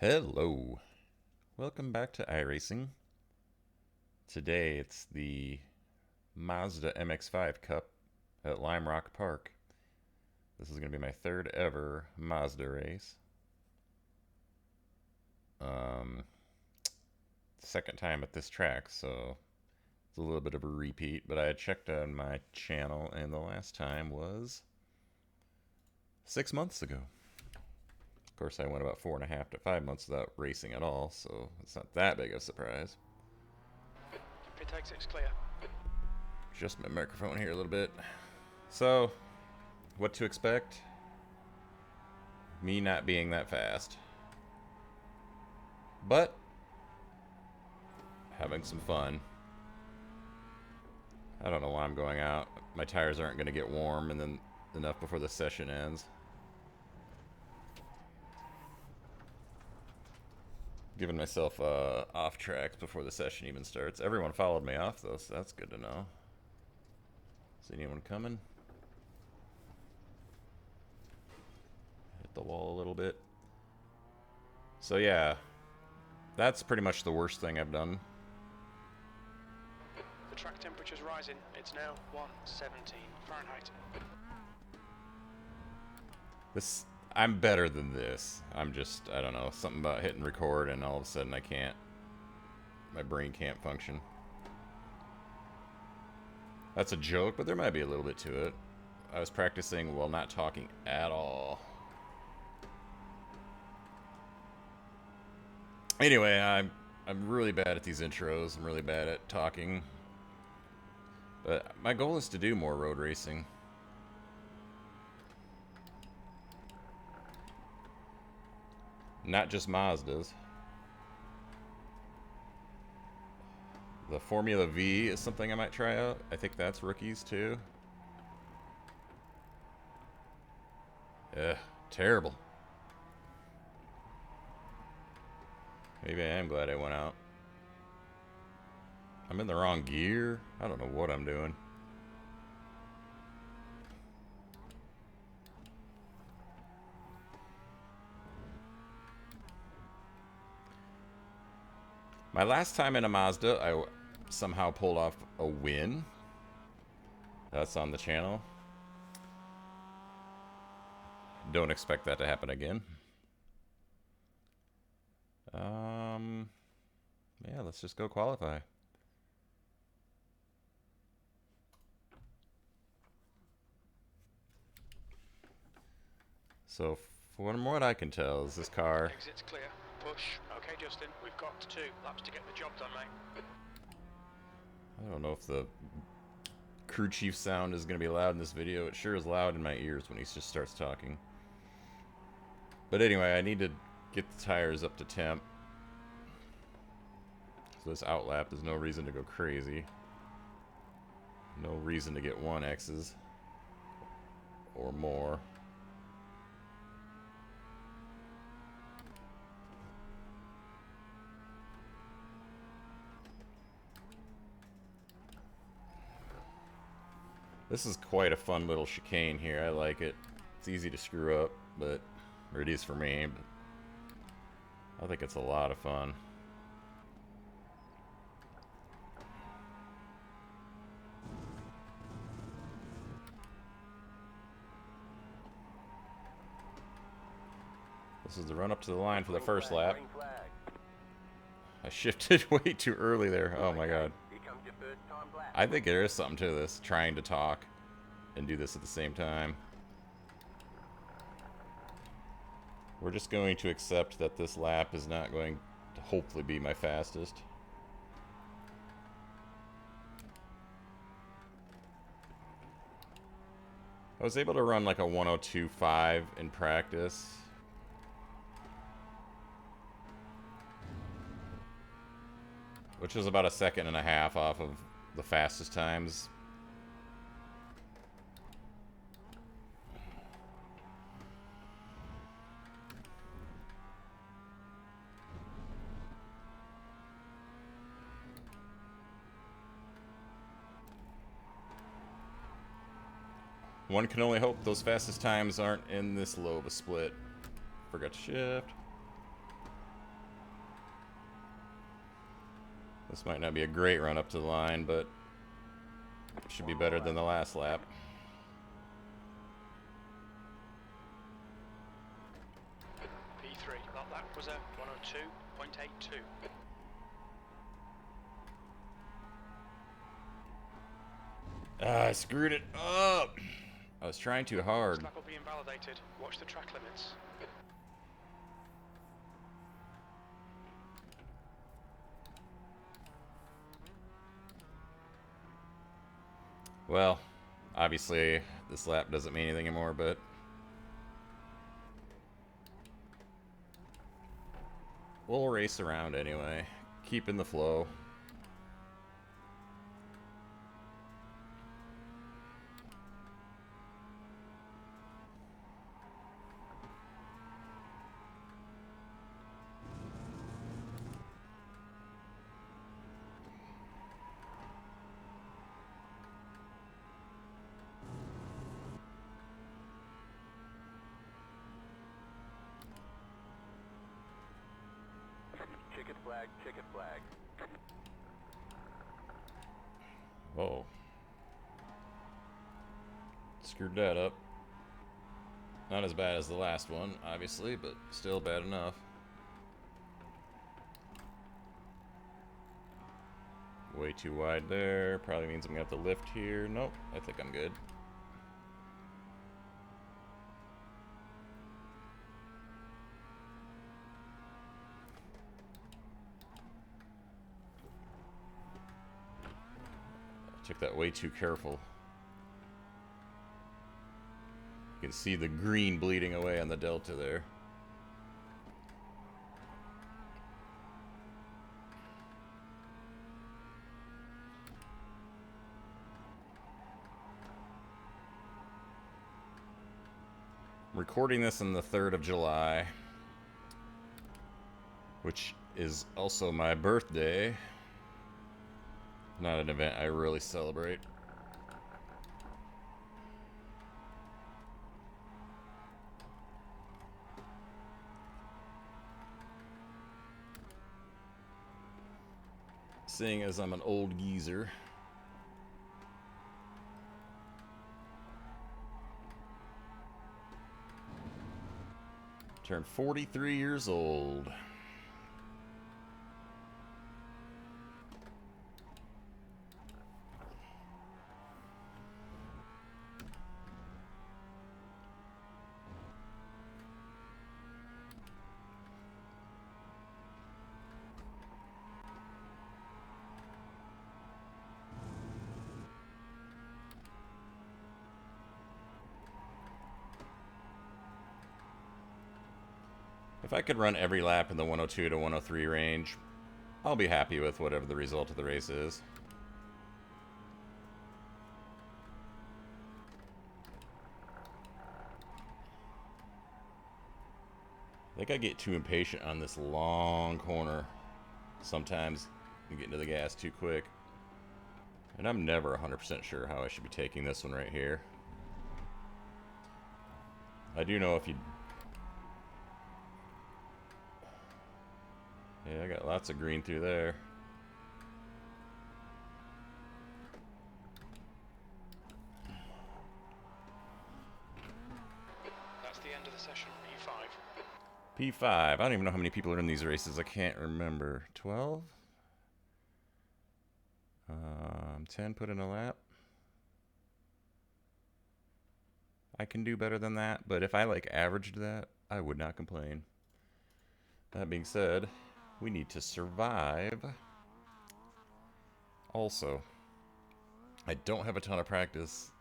Hello, welcome back to iRacing. Today it's the Mazda MX5 Cup at Lime Rock Park. This is going to be my third ever Mazda race. Second time at this track, so it's a little bit of a repeat, but I had checked on my channel and the last time was 6 months ago. Of course, I went about 4.5 to 5 months without racing at all, so it's not that big of a surprise. Pit exit's clear. Adjust my microphone here a little bit. So, what to expect? Me not being that fast. But, having some fun. I don't know why I'm going out. My tires aren't going to get warm and then enough before the session ends. Giving myself off tracks before the session even starts. Everyone followed me off though, so that's good to know. Is anyone coming? Hit the wall a little bit. So yeah, that's pretty much the worst thing I've done. The track temperature's rising. It's now 117 Fahrenheit. I'm better than this. I'm just, I don't know, something about hitting record and all of a sudden I can't, my brain can't function. That's a joke, but there might be a little bit to it. I was practicing while not talking at all. Anyway, I'm really bad at these intros. I'm really bad at talking. But my goal is to do more road racing. Not just Mazdas. The Formula V is something I might try out. I think that's rookies too. Ugh, terrible. Maybe I am glad I went out. I'm in the wrong gear. I don't know what I'm doing. My last time in a Mazda, I somehow pulled off a win. That's on the channel. Don't expect that to happen again. Yeah, let's just go qualify. So, from what I can tell, is this car... Exit's clear. Push. Okay, Justin, we've got 2 laps to get the job done, mate. I don't know if the crew chief sound is going to be loud in this video. It sure is loud in my ears when he just starts talking. But anyway, I need to get the tires up to temp. So this outlap, there's no reason to go crazy. No reason to get 1X's or more. This is quite a fun little chicane here. I like it. It's easy to screw up, but or it is for me, but I think it's a lot of fun. This is the run up to the line for the first lap. I shifted way too early there. Oh my god. I think there is something to this, trying to talk and do this at the same time. We're just going to accept that this lap is not going to hopefully be my fastest. I was able to run like a 102.5 in practice. Which is about 1.5 seconds off of the fastest times. One can only hope those fastest times aren't in this low of a split. Forgot to shift. This might not be a great run up to the line, but it should be better than the last lap. P3, that was a 102.82. I screwed it up. I was trying too hard. Lap will be invalidated. Watch the track limits. Well, obviously this lap doesn't mean anything anymore, but we'll race around anyway, keeping the flow. Chicken flag, chicken flag. Whoa. Screwed that up. Not as bad as the last one, obviously, but still bad enough. Way too wide there. Probably means I'm gonna have to lift here. Nope, I think I'm good. I took that way too careful. You can see the green bleeding away on the delta there. I'm recording this on the 3rd of July, which is also my birthday. Not an event I really celebrate. Seeing as I'm an old geezer. Turned 43 years old. If I could run every lap in the 102 to 103 range, I'll be happy with whatever the result of the race is. I think I get too impatient on this long corner. Sometimes you get into the gas too quick. And I'm never 100% sure how I should be taking this one right here. I do know if you... Yeah, I got lots of green through there. That's the end of the session, P5. P5. I don't even know how many people are in these races. I can't remember. 12? 10 put in a lap. I can do better than that, but if I like averaged that, I would not complain. That being said, we need to survive. Also, I don't have a ton of practice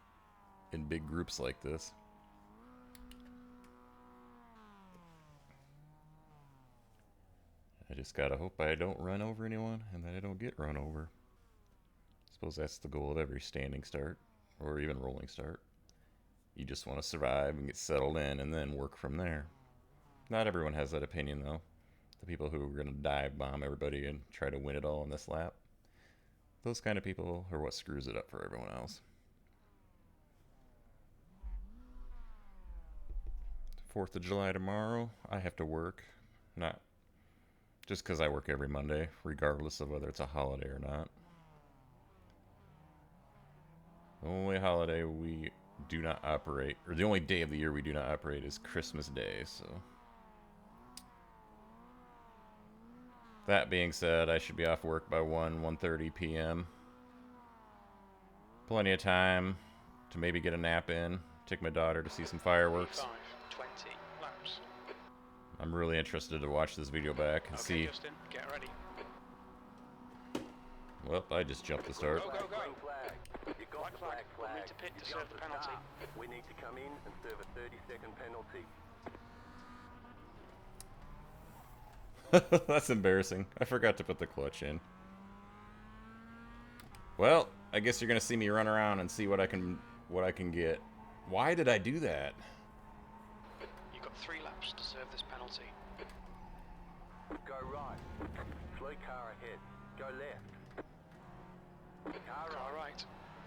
in big groups like this. I just gotta hope I don't run over anyone and that I don't get run over. I suppose that's the goal of every standing start, or even rolling start. You just want to survive and get settled in and then work from there. Not everyone has that opinion, though. The people who are going to dive bomb everybody and try to win it all in this lap, those kind of people are what screws it up for everyone else. 4th of July tomorrow, I have to work. Not Just because I work every Monday, regardless of whether it's a holiday or not. The only holiday we do not operate, or the only day of the year we do not operate, is Christmas Day, so. That being said, I should be off work by 1:30 p.m. Plenty of time to maybe get a nap in, take my daughter to see some fireworks. 20 laps. I'm really interested to watch this video back and see. Justin, get ready. Well, I just jumped the start. Go, go, go. You got flag. We'll need to pit to serve the penalty. We need to come in and serve a 30-second penalty. That's embarrassing. I forgot to put the clutch in. Well, I guess you're gonna see me run around and see what I can get. Why did I do that? You've got 3 laps to serve this penalty. Go right. Slow car ahead. Go left. Car right.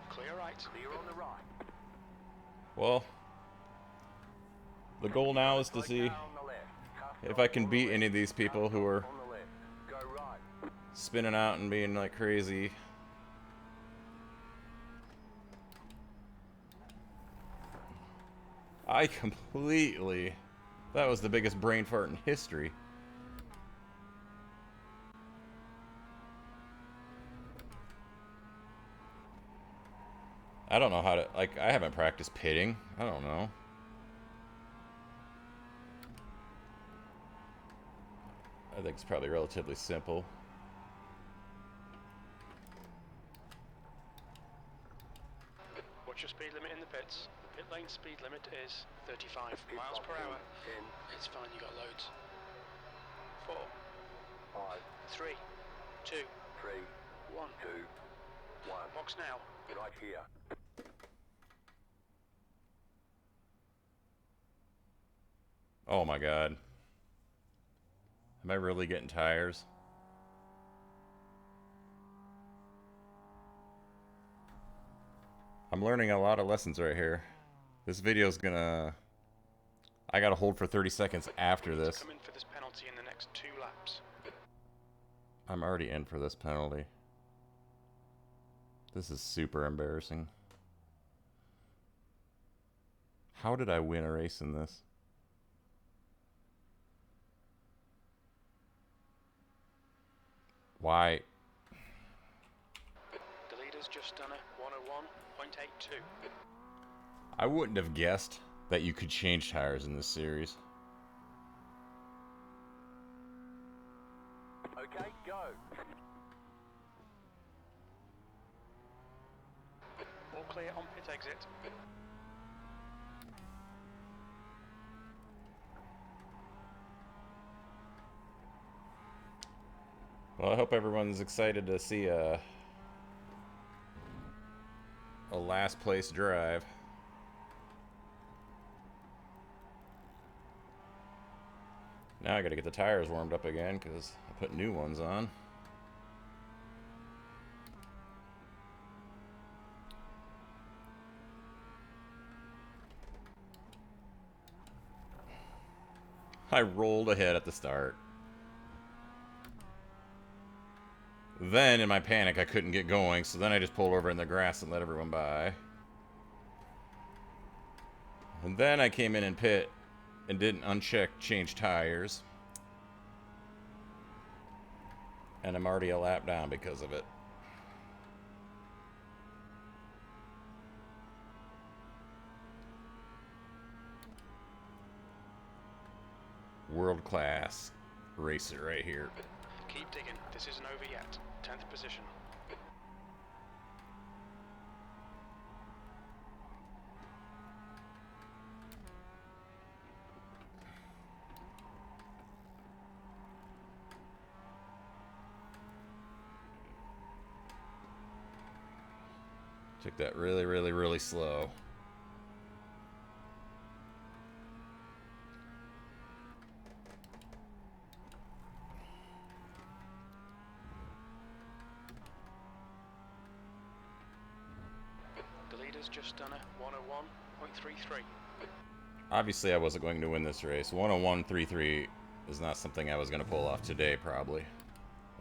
Clear right. Clear on the right. Well, the goal now is to see if I can beat any of these people who are spinning out and being like crazy. That was the biggest brain fart in history. I don't know how to, like, I haven't practiced pitting. I don't know. I think it's probably relatively simple. What's your speed limit in the pits? The pit lane speed limit is 35 miles per hour. 10, It's fine, you got loads. 4, 5, 3, 2, 3, 1. 2, 1. Box now. Right here. Oh my god. Am I really getting tires? I'm learning a lot of lessons right here. This video's gonna... I gotta hold for 30 seconds after this. Come in for this penalty in the next 2 laps. I'm already in for this penalty. This is super embarrassing. How did I win a race in this? Why? The leader's just done a 101.82. I wouldn't have guessed that you could change tires in this series. Okay, go. All clear on pit exit. Well, I hope everyone's excited to see a last place drive. Now I gotta get the tires warmed up again because I put new ones on. I rolled ahead at the start. Then, in my panic, I couldn't get going, so then I just pulled over in the grass and let everyone by. And then I came in and pit and didn't uncheck change tires. And I'm already a lap down because of it. World-class racer right here. Keep digging. This isn't over yet. 10th position. Took that really, really, really slow. The leader's just done a 101.33. Obviously, I wasn't going to win this race. 101.33 is not something I was going to pull off today, probably.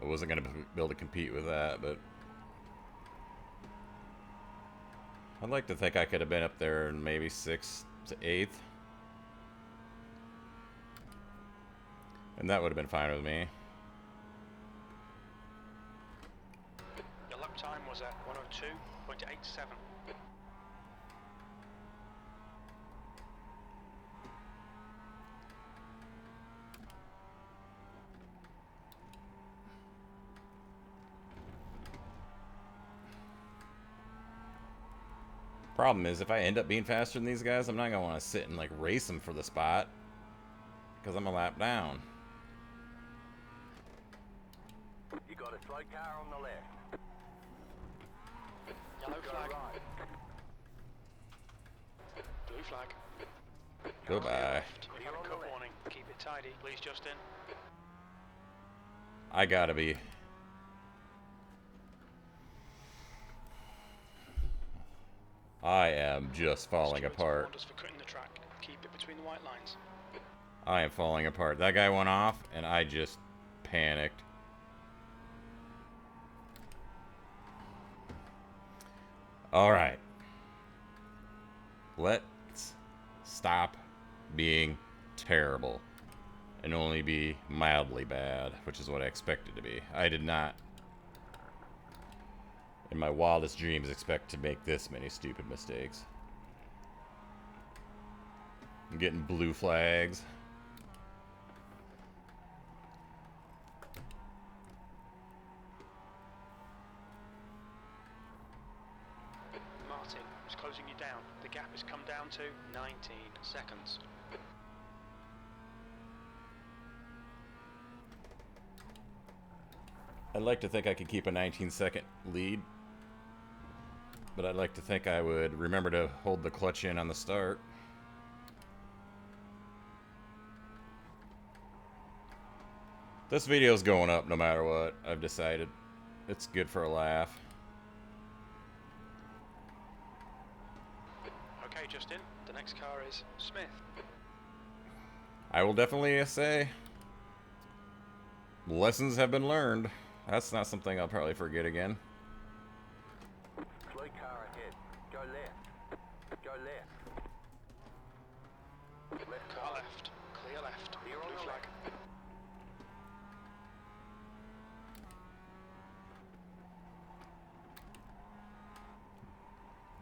I wasn't going to be able to compete with that, but I'd like to think I could have been up there in maybe 6th to 8th. And that would have been fine with me. Your lap time was at 102.87. Problem is, if I end up being faster than these guys, I'm not going to want to sit and like race them for the spot, because I'm a lap down. You got a slow car on the left. Yellow Go flag. right. Blue flag. Goodbye. Left. We've had a cut warning. Keep it tidy, please, Justin. I gotta be. I am just falling Stewards apart. warned us for cutting the track. Keep it between the white lines. I am falling apart. That guy went off, and I just panicked. Alright. Let's stop being terrible and only be mildly bad, which is what I expected to be. I did not, in my wildest dreams, expect to make this many stupid mistakes. I'm getting blue flags. Martin is closing you down. The gap has come down to 19 seconds. I'd like to think I could keep a 19-second lead, but I'd like to think I would remember to hold the clutch in on the start. This video's going up no matter what, I've decided. It's good for a laugh. Okay, Justin, the next car is Smith. I will definitely say lessons have been learned. That's not something I'll probably forget again. Slow car ahead. Go left. Go left. Left Car car. left. Clear left. Clear on Blue the flag. left.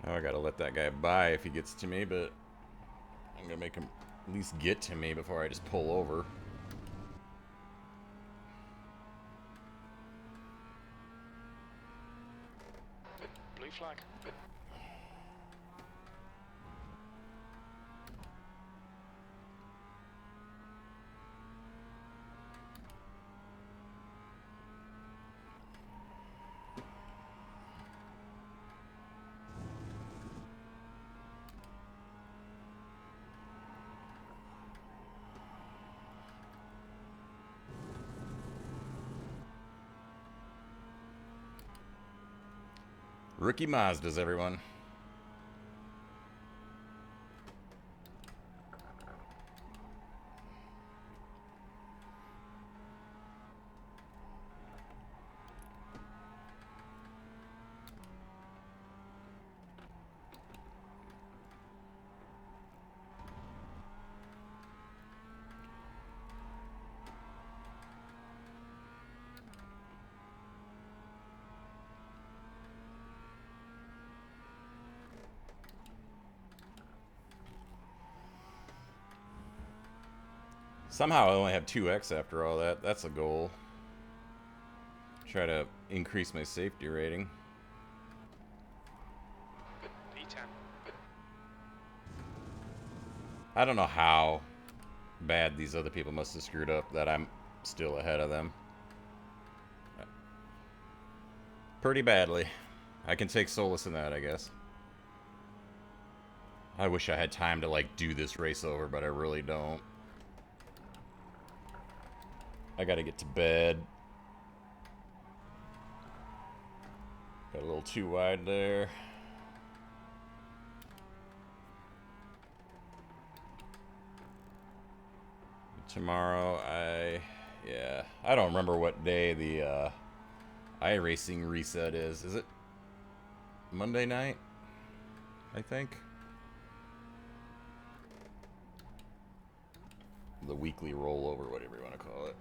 Now I gotta let that guy by if he gets to me, but I'm gonna make him at least get to me before I just pull over. Blue flag. Rookie Mazdas, everyone. Somehow I only have 2x after all that. That's a goal. Try to increase my safety rating. P10. I don't know how bad these other people must have screwed up that I'm still ahead of them. Pretty badly. I can take solace in that, I guess. I wish I had time to, like, do this race over, but I really don't. I gotta get to bed. Got a little too wide there. Tomorrow, yeah, I don't remember what day the iRacing reset is. Is it Monday night? I think. The weekly rollover, whatever you want to call it.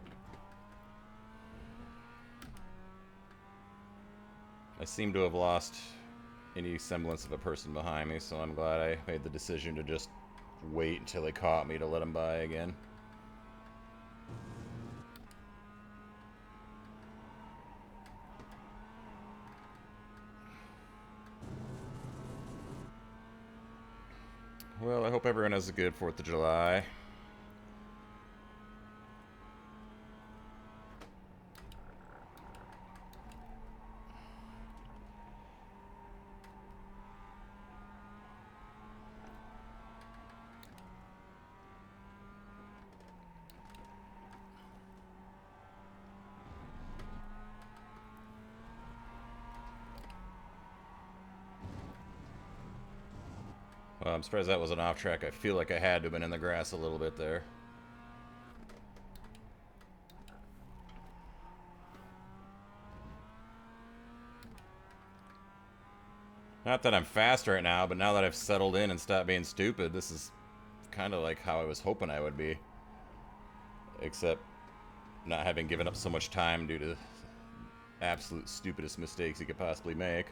I seem to have lost any semblance of a person behind me, so I'm glad I made the decision to just wait until they caught me to let them by again. Well, I hope everyone has a good 4th of July. Well, I'm surprised that wasn't off track. I feel like I had to have been in the grass a little bit there. Not that I'm fast right now, but now that I've settled in and stopped being stupid, this is kind of like how I was hoping I would be. Except not having given up so much time due to absolute stupidest mistakes you could possibly make.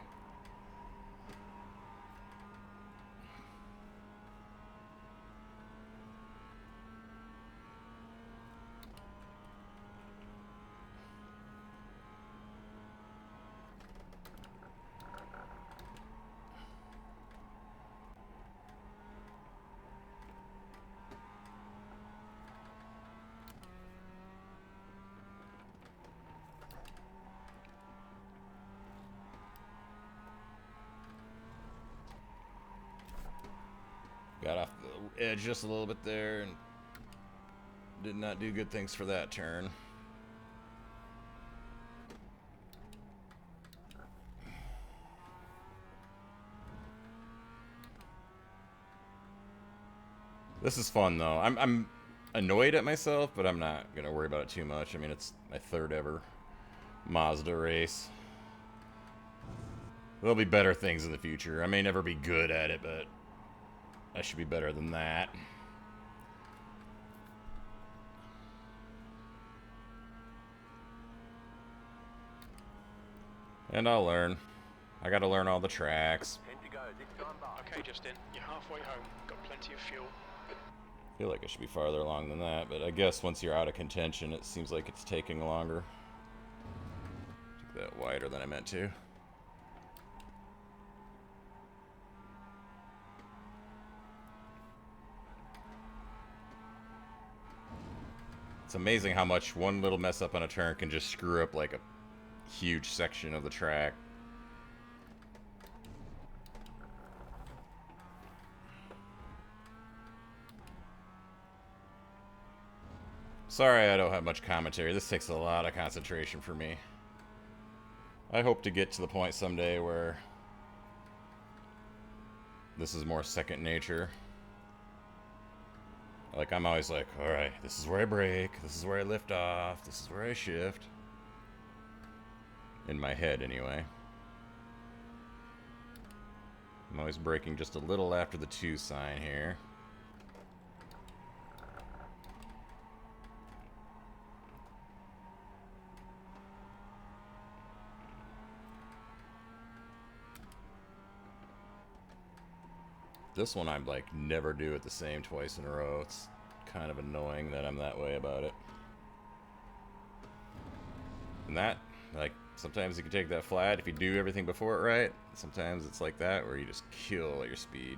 Got off the edge just a little bit there and did not do good things for that turn. This is fun though. I'm annoyed at myself, but I'm not gonna worry about it too much. I mean, it's my 3rd ever Mazda race. There'll be better things in the future. I may never be good at it, but I should be better than that. And I'll learn. I gotta learn all the tracks. 10 to go, this time by. Okay, Justin, you're halfway home. Got plenty of fuel. I feel like I should be farther along than that, but I guess once you're out of contention, it seems like it's taking longer. Took that wider than I meant to. It's amazing how much one little mess up on a turn can just screw up like a huge section of the track. Sorry I don't have much commentary. This takes a lot of concentration for me. I hope to get to the point someday where this is more second nature. Like, I'm always like, alright, this is where I brake, this is where I lift off, this is where I shift. In my head, anyway. I'm always braking just a little after the 2 sign here. This one I'm like never do it the same twice in a row. It's kind of annoying that I'm that way about it. And that, like, sometimes you can take that flat if you do everything before it right. Sometimes it's like that where you just kill your speed.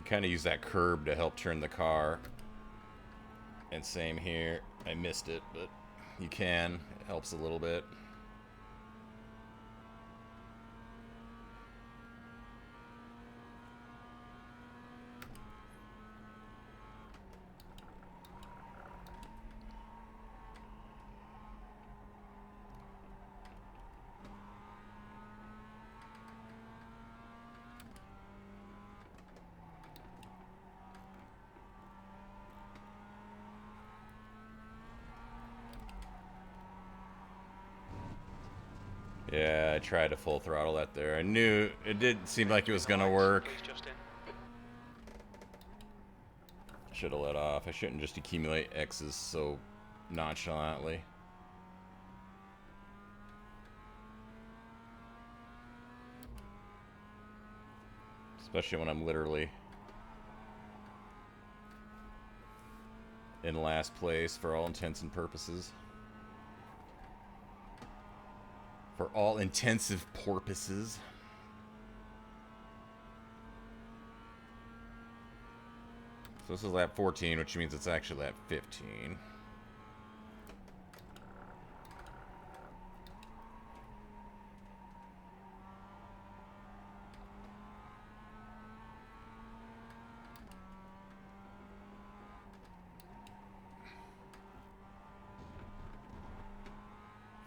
Kind of use that curb to help turn the car. And same here. I missed it, but you can. It helps a little bit. Yeah, I tried to full throttle that there. I knew it did seem like it was gonna work. Please, Justin. Should have let off. I shouldn't just accumulate X's so nonchalantly. Especially when I'm literally in last place for all intents and purposes. For all intensive purposes. So this is lap 14, which means it's actually lap 15.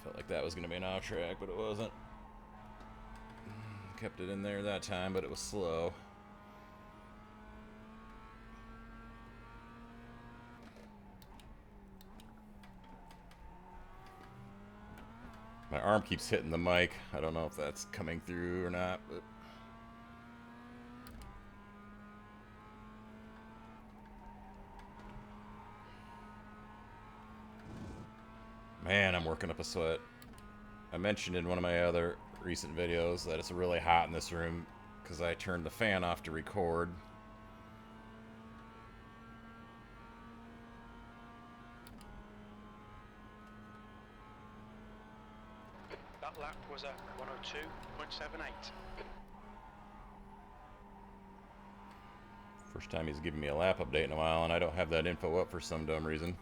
Felt like that was going to be an off track, but it wasn't. Kept it in there that time, but it was slow. My arm keeps hitting the mic. I don't know if that's coming through or not, but... Man, I'm working up a sweat. I mentioned in one of my other recent videos that it's really hot in this room because I turned the fan off to record. That lap was a 102.78. First time he's giving me a lap update in a while, and I don't have that info up for some dumb reason.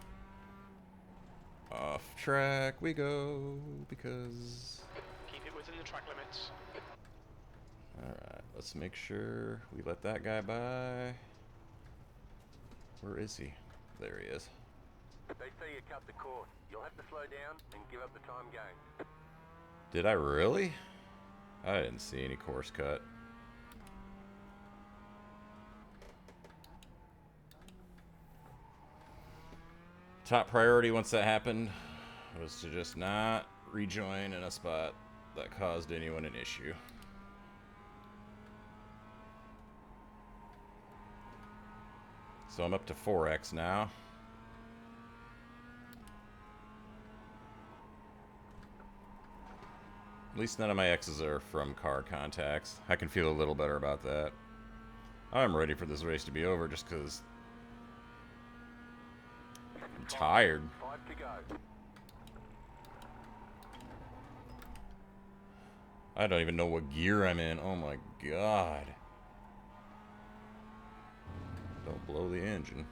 Off track we go, because... Keep it within the track limits. Alright, let's make sure we let that guy by. Where is he? There he is. They say you cut the course. You'll have to slow down and give up the time gained. Did I really? I didn't see any course cut. Top priority once that happened was to just not rejoin in a spot that caused anyone an issue. So I'm up to 4x now. At least none of my X's are from car contacts. I can feel a little better about that. I'm ready for this race to be over just because I'm tired. 5 to go. I don't even know what gear I'm in. Oh my god. Don't blow the engine.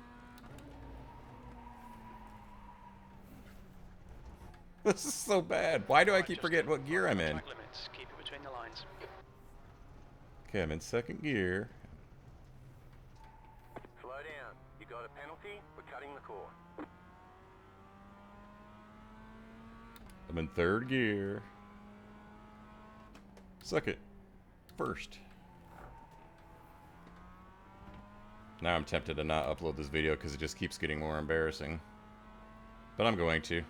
This is so bad. Why do I keep forgetting what gear I'm in? Track limits. Keep it between the lines. Okay, I'm in second gear. Slow down. You got a penalty for cutting the course. I'm in third gear. Second. First. Now I'm tempted to not upload this video because it just keeps getting more embarrassing. But I'm going to.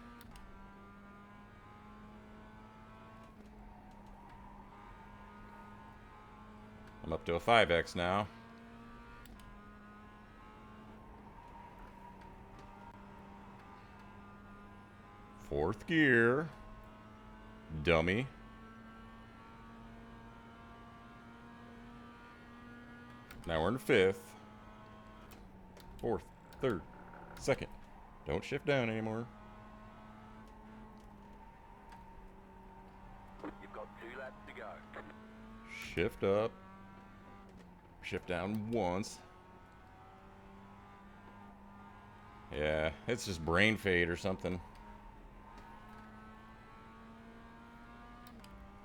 I'm up to a 5x now. Fourth gear. Dummy. Now we're in fifth. Fourth. Third. Second. Don't shift down anymore. You've got 2 laps to go. Shift up. Shift down once. Yeah, it's just brain fade or something.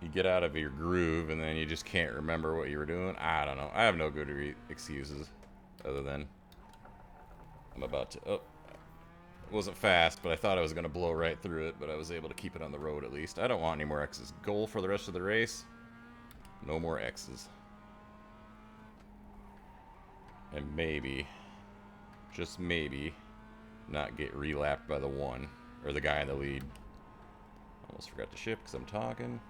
You get out of your groove and then you just can't remember what you were doing. I don't know. I have no good excuses other than I'm about to... Oh, it wasn't fast, but I thought I was going to blow right through it, but I was able to keep it on the road at least. I don't want any more X's. Goal for the rest of the race, no more X's. And maybe, just maybe, not get relapped by the one, or the guy in the lead. Almost forgot to shift because I'm talking.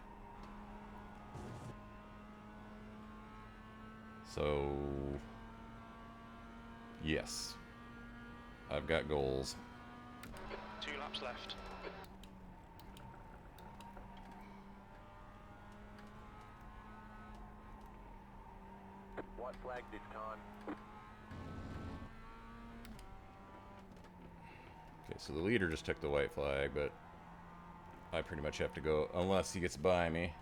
So, yes, I've got goals. 2 laps left. White flag this time. Okay, so the leader just took the white flag, but I pretty much have to go unless he gets by me.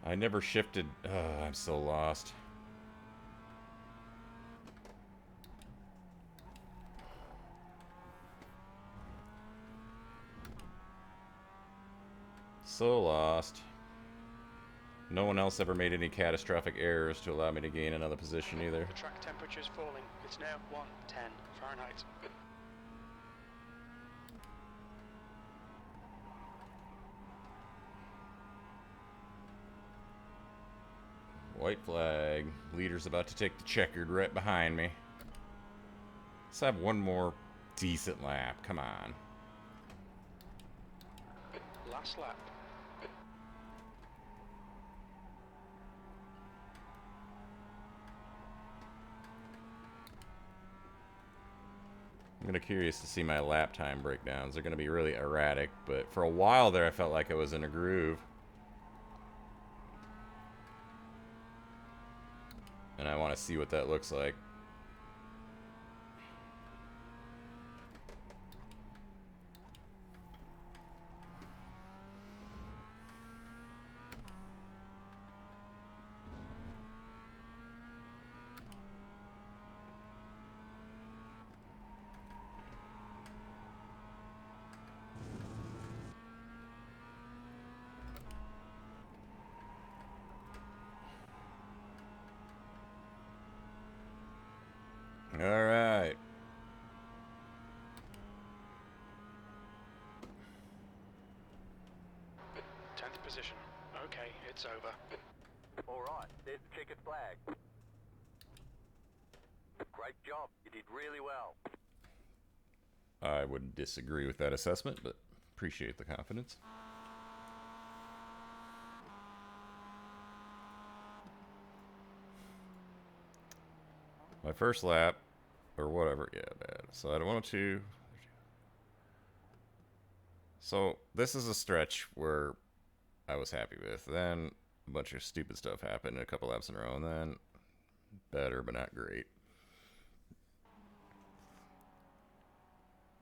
I never shifted. I'm so lost. So lost. No one else ever made any catastrophic errors to allow me to gain another position either. The track temperature is falling. It's now 110 Fahrenheit. White flag. Leader's about to take the checkered right behind me. Let's have one more decent lap. Come on. Last lap. I'm kind of curious to see my lap time breakdowns. They're going to be really erratic, but for a while there I felt like I was in a groove. And I want to see what that looks like. All right. Tenth position. Okay, it's over. All right, there's the checkered flag. Great job. You did really well. I would disagree with that assessment, but appreciate the confidence. My first lap, or whatever, yeah, bad. So I had 102. So this is a stretch where I was happy with. Then a bunch of stupid stuff happened a couple laps in a row, and then better, but not great.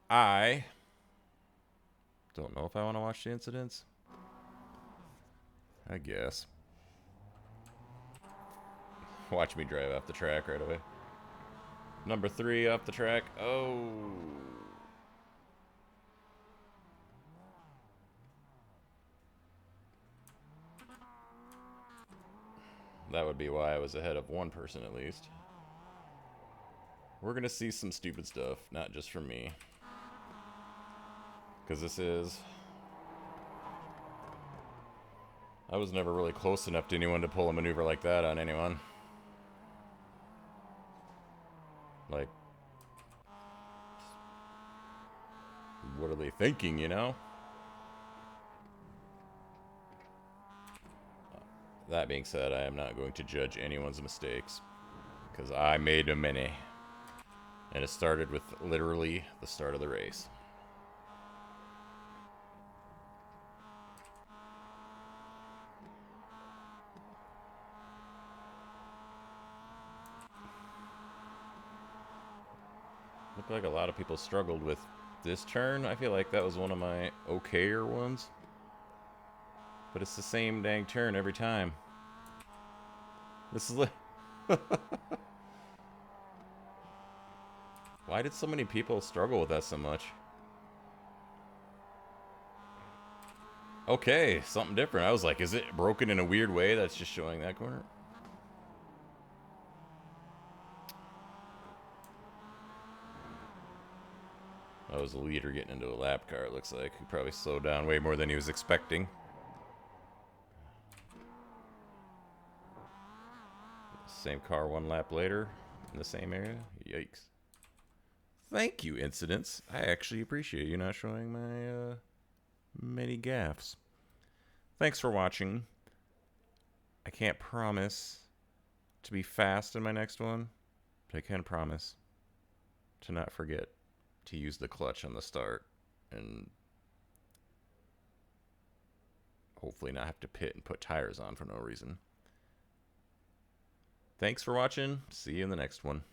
I don't know if I want to watch the incidents. I guess. Watch me drive off the track right away. Number 3 off the track. Oh. That would be why I was ahead of one person at least. We're going to see some stupid stuff, not just from me. Because this is... I was never really close enough to anyone to pull a maneuver like that on anyone. Like... what are they thinking, you know? That being said, I am not going to judge anyone's mistakes. Because I made a many. And it started with literally the start of the race. Looked like a lot of people struggled with this turn. I feel like that was one of my okayer ones. But it's the same dang turn every time. This is why did so many people struggle with that so much? Okay, something different. I was like, is it broken in a weird way that's just showing that corner? That was the leader getting into a lap car, it looks like. He probably slowed down way more than he was expecting. Same car 1 lap later in the same area. Yikes. Thank you, incidents. I actually appreciate you not showing my many gaffes. Thanks for watching. I can't promise to be fast in my next one, but I can promise to not forget to use the clutch on the start and hopefully not have to pit and put tires on for no reason. Thanks for watching. See you in the next one.